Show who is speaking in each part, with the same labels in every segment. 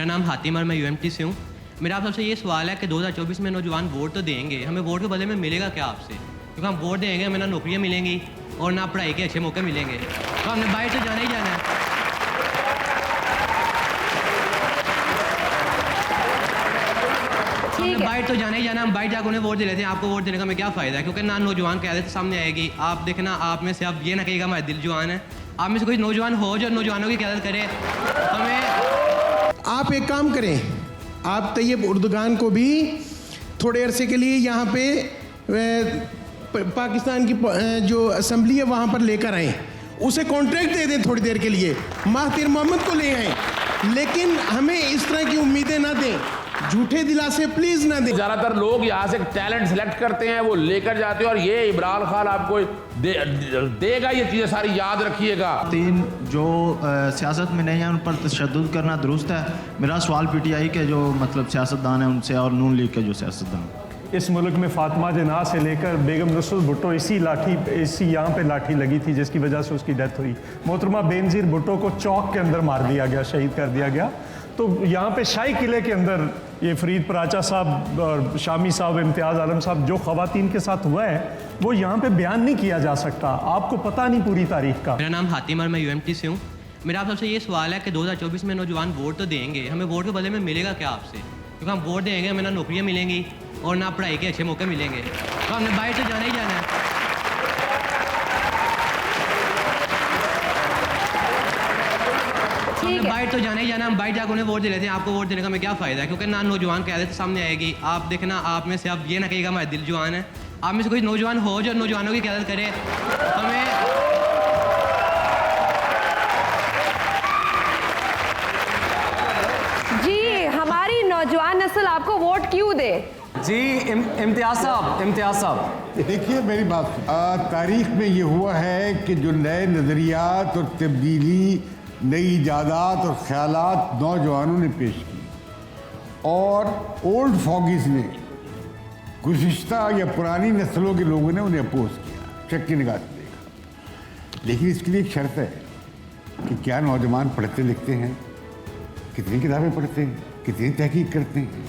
Speaker 1: मेरा नाम हातिम और मैं यूएमटी से हूँ। मेरा आप सबसे ये सवाल है कि 2024 में नौजवान वोट तो देंगे, हमें वोट के बदले में मिलेगा क्या आपसे? क्योंकि हम वोट देंगे, हमें ना नौकरियाँ मिलेंगी और ना पढ़ाई के अच्छे मौके मिलेंगे, तो हमने बाहर तो जाना ही जाना है। हमने बाहर तो जाना ही जाना, हम बाहर जाकर उन्हें वोट दे लेते हैं। आपको वोट देने का हमें क्या फ़ायदा है? क्योंकि ना नौजवान क़यादत सामने आएगी। आप देखना, आप में से आप ये ना कहिएगा हमारे दिल जवान है, आप में से कोई नौजवान हो जो नौजवानों की क़यादत करे। हमें
Speaker 2: आप एक काम करें, आप तैयब उर्दुगान को भी थोड़े अरसे के लिए यहाँ पे पाकिस्तान की जो असम्बली है वहाँ पर लेकर आएँ, उसे कॉन्ट्रैक्ट दे दें थोड़ी देर के लिए, महातिर मोहम्मद को ले आएँ, लेकिन हमें इस तरह की उम्मीदें ना दें, झूठे दिलासे प्लीज ना दें।
Speaker 3: ज्यादातर लोग यहाँ से टैलेंट सेलेक्ट करते हैं, वो लेकर जाते हैं, और ये इमरान खान आपको देगा ये चीजें सारी, याद रखिएगा।
Speaker 4: तीन जो सियासत में नहीं है उन पर तशद्दुद करना दुरुस्त है। मेरा सवाल पीटीआई के जो मतलब सियासतदान है उनसे और नून लीग के जो सियासतदान,
Speaker 5: इस मुल्क में फातिमा जिन्ना से लेकर बेगम रसूल भुट्टो इसी यहाँ पे लाठी लगी थी जिसकी वजह से उसकी डेथ हुई। मोहतरमा बेनज़ीर भुट्टो को चौक के अंदर मार दिया गया, शहीद कर दिया गया। तो यहाँ पे शाही किले के अंदर ये फरीद पराचा साहब और शामी साहब, इम्तियाज़ आलम साहब, जो ख़वातीन के साथ हुआ है वो यहाँ पे बयान नहीं किया जा सकता। आपको पता नहीं पूरी तारीख का।
Speaker 1: मेरा नाम हातिम और मैं यूएमटी से हूँ। मेरा आप सबसे ये सवाल है कि 2024 में नौजवान वोट तो देंगे, हमें वोट के बदले में मिलेगा क्या आपसे? क्योंकि हम वोट देंगे, हमें ना नौकरियाँ मिलेंगी और ना पढ़ाई के अच्छे मौके मिलेंगे, तो हमने बाहर तो जाना ही जाना है। हमने बाहर तो जाना ही जाना, हम बाहर जाकर उन्हें वोट दे लेते हैं। आपको वोट देने का हमें क्या फ़ायदा है? क्योंकि ना नौजवान क़यादत सामने आएगी। आप देखना, आप में से आप ये ना कहिएगा हमारे दिल जवान है, आप में से कोई नौजवान हो जो नौजवानों की क़यादत करे। हमें
Speaker 6: जी, हमारी नौजवान नस्ल आपको वोट क्यों दे?
Speaker 7: जी इम्तियाज साहब
Speaker 8: देखिए मेरी बात, तारीख में ये हुआ है कि जो नए नज़रियात और तब्दीली, नई ईजादात और ख्यालात नौजवानों ने पेश की और ओल्ड फॉगीज ने, गुज़िश्ता या पुरानी नस्लों के लोगों ने उन्हें अपोज किया, शक की निगाह से देखा। लेकिन इसके लिए एक शर्त है कि क्या नौजवान पढ़ते लिखते हैं, कितनी किताबें पढ़ते हैं, कितनी तहकीक करते हैं,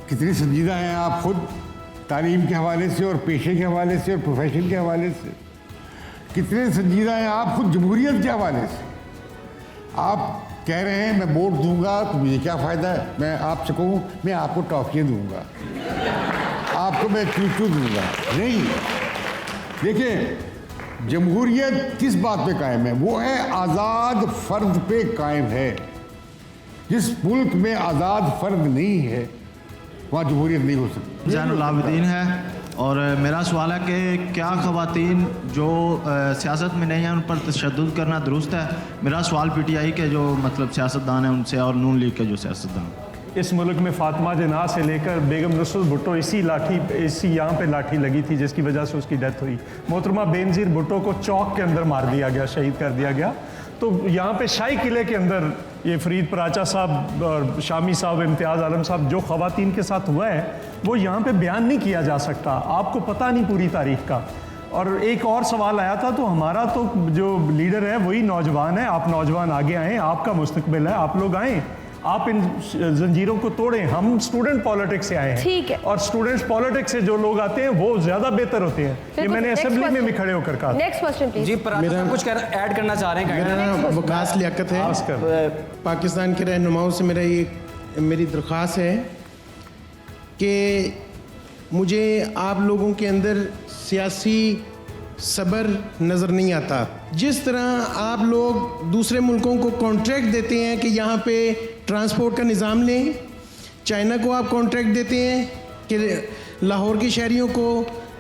Speaker 8: कितने संजीदा हैं आप खुद तालीम के हवाले से और पेशे के हवाले से और प्रोफेशन के हवाले से, कितने संजीदा हैं आप खुद जमहूरियत के हवाले से। आप कह रहे हैं मैं वोट दूंगा तो मुझे क्या फ़ायदा है? मैं आपसे कहूँ मैं आपको टॉफियाँ दूंगा, आपको मैं चूचू दूंगा, नहीं। देखिए जमहूरियत किस बात पे कायम है? वो है आज़ाद फ़र्द पे कायम है। जिस मुल्क में आज़ाद फ़र्द नहीं है वहाँ जमहूरियत नहीं हो सकती।
Speaker 4: ज़ैनुल आबिदीन है, और मेरा सवाल है कि क्या ख़वातीन जो सियासत में नहीं है उन पर तशद्दुद करना दुरुस्त है? मेरा सवाल पीटीआई के जो मतलब सियासतदान है उनसे और नून लीग के जो सियासतदान,
Speaker 5: इस मुल्क में फातिमा जिन्ना से लेकर बेगम रसूल भुट्टो इसी यहाँ पे लाठी लगी थी जिसकी वजह से उसकी डेथ हुई। मोहतरमा बेनज़ीर भुट्टो को चौक के अंदर मार दिया गया, शहीद कर दिया गया। तो यहाँ पे शाही किले के अंदर ये फरीद पराचा साहब और शामी साहब, इम्तियाज़ आलम साहब, जो ख़वातीन के साथ हुआ है वो यहाँ पे बयान नहीं किया जा सकता। आपको पता नहीं पूरी तारीख का। और एक और सवाल आया था, तो हमारा तो जो लीडर है वही नौजवान है। आप नौजवान आगे आएँ, आपका मुस्तकबिल है, आप लोग आएँ, आप इन जंजीरों को तोड़ें। हम स्टूडेंट पॉलिटिक्स से आए हैं, ठीक है, और स्टूडेंट्स पॉलिटिक्स से जो लोग आते हैं वो ज्यादा बेहतर होते हैं। ये मैंने असेंबली में भी खड़े होकर कहा।
Speaker 6: Next question please.
Speaker 7: जी मेरा कुछ ऐड करना चाह रहे हैं?
Speaker 2: मेरा वकास लियाकत है, पाकिस्तान के रहनुमाओं से मेरी दरख्वास्त है कि मुझे आप लोगों के अंदर सियासी सब्र नज़र नहीं आता। जिस तरह आप लोग दूसरे मुल्कों को कॉन्ट्रैक्ट देते हैं कि यहाँ पे ट्रांसपोर्ट का निज़ाम लें, चाइना को आप कॉन्ट्रैक्ट देते हैं कि लाहौर के शहरियों को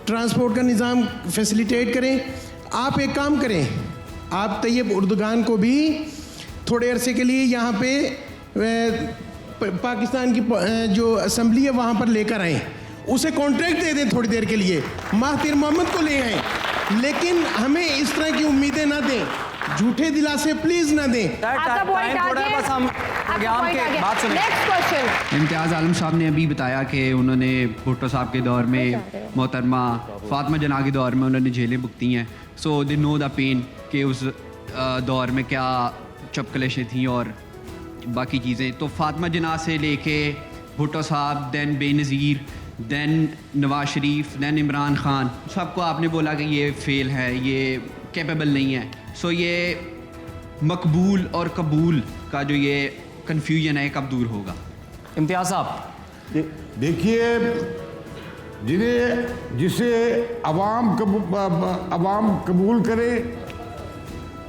Speaker 2: ट्रांसपोर्ट का निज़ाम फैसिलिटेट करें, आप एक काम करें, आप तैयब उर्दुगान को भी थोड़े अरसे के लिए यहाँ पे पाकिस्तान की जो असम्बली है वहाँ पर लेकर आएँ, उसे कॉन्ट्रैक्ट दे दें थोड़ी देर के लिए, महातिर मोहम्मद को ले आएँ, लेकिन हमें इस तरह की उम्मीदें ना दें, झूठे दिलासे प्लीज ना दें।
Speaker 9: इम्तियाज़ आलम साहब ने अभी बताया कि उन्होंने भुट्टो साहब के दौर में, मोहतरमा फातिमा जिन्ना के दौर में उन्होंने जेलें भुगती हैं। सो दे नो द पेन कि उस दौर में क्या चपकलेशें थीं और बाकी चीज़ें, तो फातिमा जना से लेके भुट्टो साहब, then Benazir, then Nawaz Sharif, then Imran Khan, सबको आपने बोला कि ये फेल है, ये कैपेबल नहीं है। सो ये मकबूल और कबूल का जो ये कन्फ्यूजन है कब दूर होगा?
Speaker 7: इम्तियाज़ साहब,
Speaker 8: देखिए, जिसे अवाम कबूल करे,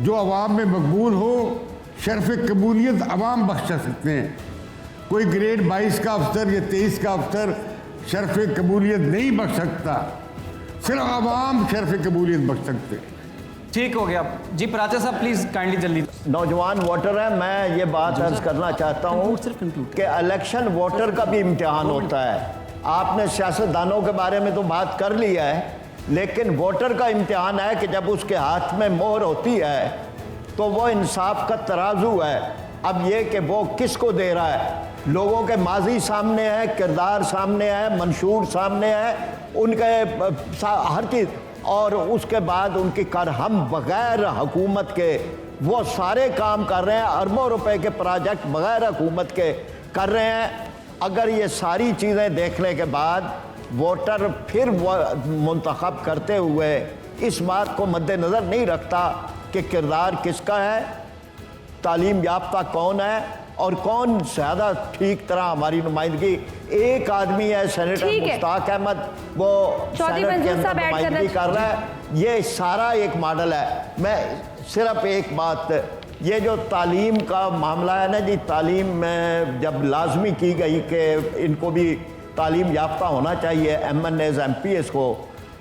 Speaker 8: जो अवाम में मकबूल हो, शर्फ कबूलियत अवाम बख्श सकते हैं। कोई ग्रेड 22 का अफसर या 23 का अफसर शर्फ कबूलियत नहीं बख्श सकता, सिर्फ अवाम शर्फ कबूलियत बख्श सकते हैं।
Speaker 7: ठीक हो गया जी। पराचा साहब प्लीज़ काइंडली जल्दी।
Speaker 10: नौजवान वोटर है, मैं ये बात अर्ज करना चाहता हूँ कि इलेक्शन वोटर का भी इम्तिहान होता है। आपने सियासतदानों के बारे में तो बात कर ली है, लेकिन वोटर का इम्तिहान है कि जब उसके हाथ में मोहर होती है तो वो इंसाफ का तराजू है। अब ये कि वो किसको दे रहा है, लोगों के माजी सामने है, किरदार सामने है, मंशूर सामने है, उनके हर चीज़, और उसके बाद उनकी कर हम बग़ैर हुकूमत के वो सारे काम कर रहे हैं, अरबों रुपए के प्रोजेक्ट बग़ैर हुकूमत के कर रहे हैं। अगर ये सारी चीज़ें देखने के बाद वोटर फिर मुंतखब करते हुए इस बात को मद्देनज़र नहीं रखता कि किरदार किसका है, तालीम याफ्ता कौन है और कौन ज़्यादा ठीक तरह हमारी नुमाइंदगी, एक आदमी है सेनेटर मुश्ताक अहमद, वो सेनेट के अंदर नुमाइंदगी कर रहा है। ये सारा एक मॉडल है। मैं सिर्फ एक बात, ये जो तालीम का मामला है ना जी, तालीम में जब लाजमी की गई कि इनको भी तालीम याफ्ता होना चाहिए MNAs MPs को,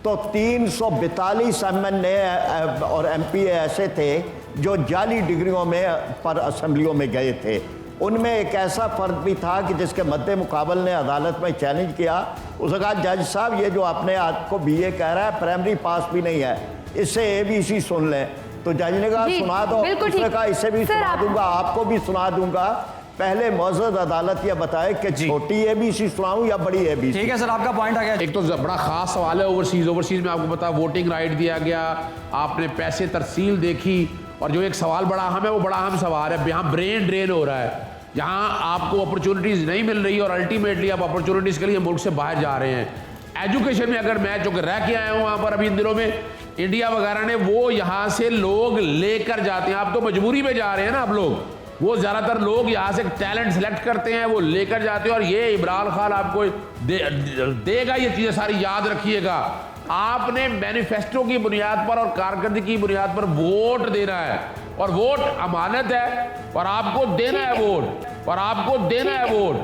Speaker 10: तो 342 MNA और MP ऐसे थे जो जाली डिग्रियों में पर असम्बलियों में गए थे। उनमें एक ऐसा फ़र्द भी था कि जिसके मद्दे मुकाबल ने अदालत में चैलेंज किया। उसने कहा जज साहब ये जो आपने आपको BA कह रहा है, प्राइमरी पास भी नहीं है, इससे ABC सुन लें। तो जज ने कहा सुना दो, उसने कहा इससे भी सुना दूंगा, आपको भी सुना दूंगा, पहले मौजूद अदालत यह बताए कि छोटी ABC सुनाऊं या बड़ी ABC।
Speaker 7: ठीक है सर, आपका पॉइंट आ गया।
Speaker 3: एक तो बड़ा खास सवाल है ओवरसीज में आपको पता वोटिंग राइट दिया गया, आपने पैसे तरसील देखी, और जो एक सवाल बड़ा अहम है वो बड़ा अहम सवाल है, यहाँ ब्रेन ड्रेन हो रहा है, यहाँ आपको अपॉर्चुनिटीज़ नहीं मिल रही और अल्टीमेटली आप अपॉर्चुनिटीज़ के लिए मुल्क से बाहर जा रहे हैं। एजुकेशन में अगर मैं चूँकि रह के आया हूँ वहाँ पर अभी इन दिनों में, इंडिया वगैरह ने वो यहाँ से लोग लेकर जाते हैं, आप तो मजबूरी में जा रहे हैं ना आप लोग, वो ज़्यादातर लोग यहाँ से टैलेंट सेलेक्ट करते हैं, वो लेकर जाते हैं, और ये इमरान खान आपको देगा ये चीज़ें सारी, याद रखिएगा। आपने मैनिफेस्टो की बुनियाद पर और कारकर्दगी की बुनियाद पर वोट देना है, और वोट अमानत है, और आपको देना है वोट, और आपको देना है वोट।